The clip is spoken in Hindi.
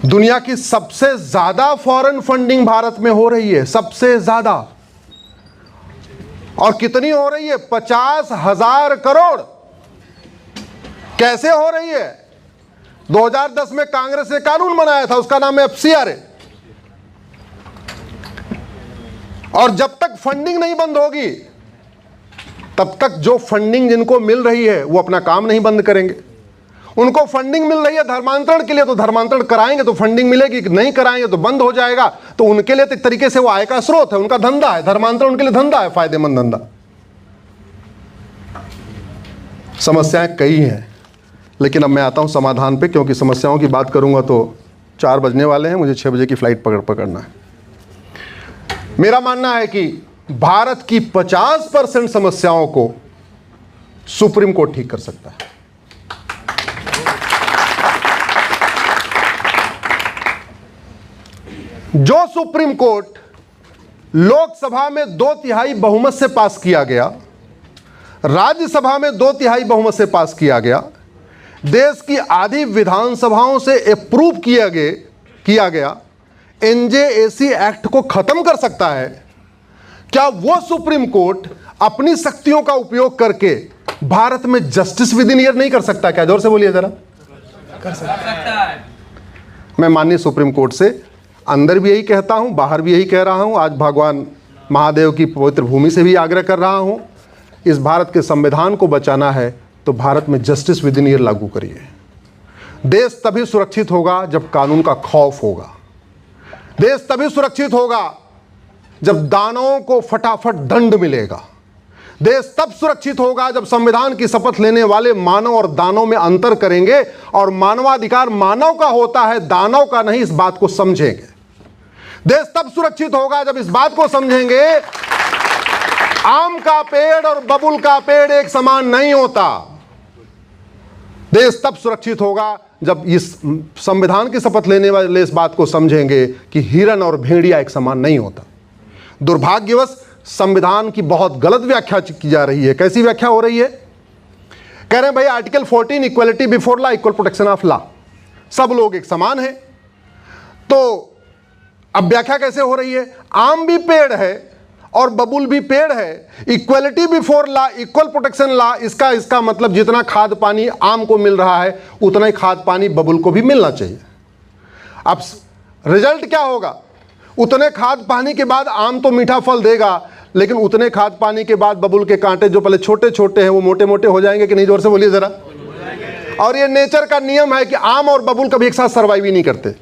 दुनिया की सबसे ज्यादा फॉरेन फंडिंग भारत में हो रही है, सबसे ज्यादा। और कितनी हो रही है? 50,000 करोड़। कैसे हो रही है? 2010 में कांग्रेस ने कानून बनाया था, उसका नाम है FCRA। और जब तक फंडिंग नहीं बंद होगी तब तक जो फंडिंग जिनको मिल रही है वो अपना काम नहीं बंद करेंगे। उनको फंडिंग मिल रही है धर्मांतरण के लिए तो धर्मांतरण कराएंगे तो फंडिंग मिलेगी, नहीं कराएंगे तो बंद हो जाएगा। तो उनके लिए एक तरीके से वो आय का स्रोत है, उनका धंधा है, धर्मांतरण उनके लिए धंधा है, फायदेमंद धंधा। समस्याएं कई हैं, लेकिन अब मैं आता हूं समाधान पे, क्योंकि समस्याओं की बात करूंगा तो 4 बजने वाले हैं, मुझे 6 बजे की फ्लाइट पकड़ना है। मेरा मानना है कि भारत की 50% समस्याओं को सुप्रीम कोर्ट ठीक कर सकता है। जो सुप्रीम कोर्ट लोकसभा में 2/3 बहुमत से पास किया गया, राज्यसभा में 2/3 बहुमत से पास किया गया, देश की आधी विधानसभाओं से अप्रूव किया गया NJAC एक्ट को खत्म कर सकता है, क्या वो सुप्रीम कोर्ट अपनी शक्तियों का उपयोग करके भारत में जस्टिस विद इन ईयर नहीं कर सकता? क्या जोर से बोलिए जरा। कर सकता है। मैं माननीय सुप्रीम कोर्ट से अंदर भी यही कहता हूं, बाहर भी यही कह रहा हूं, आज भगवान महादेव की पवित्र भूमि से भी आग्रह कर रहा हूं। इस भारत के संविधान को बचाना है तो भारत में जस्टिस विद इन ईयर लागू करिए। देश तभी सुरक्षित होगा जब कानून का खौफ होगा। देश तभी सुरक्षित होगा जब दानवों को फटाफट दंड मिलेगा। देश तब सुरक्षित होगा जब संविधान की शपथ लेने वाले मानव और दानव में अंतर करेंगे और मानवाधिकार मानव का होता है, दानव का नहीं, इस बात को समझेंगे। देश तब सुरक्षित होगा जब इस बात को समझेंगे आम का पेड़ और बबुल का पेड़ एक समान नहीं होता। देश तब सुरक्षित होगा जब इस संविधान की शपथ लेने वाले इस बात को समझेंगे कि हिरन और भेड़िया एक समान नहीं होता। दुर्भाग्यवश संविधान की बहुत गलत व्याख्या की जा रही है। कैसी व्याख्या हो रही है? कह रहे हैं भाई article 14 equality before law, equal protection of law, सब लोग एक समान हैं। तो अब व्याख्या कैसे हो रही है? आम भी पेड़ है और बबुल भी पेड़ है, equality before law, equal protection law, इसका मतलब जितना खाद पानी आम को मिल रहा है उतना ही खाद पानी बबुल को भी मिलना चाहिए। अब रिजल्ट क्या होगा? उतने खाद पानी के बाद आम तो मीठा फल देगा, लेकिन उतने खाद पानी के बाद बबुल के कांटे जो पहले छोटे छोटे हैं वो मोटे मोटे हो जाएंगे कि नहीं? जोर से बोलिए जरा। और ये नेचर का नियम है कि आम और बबुल कभी एक साथ सर्वाइव ही नहीं करते।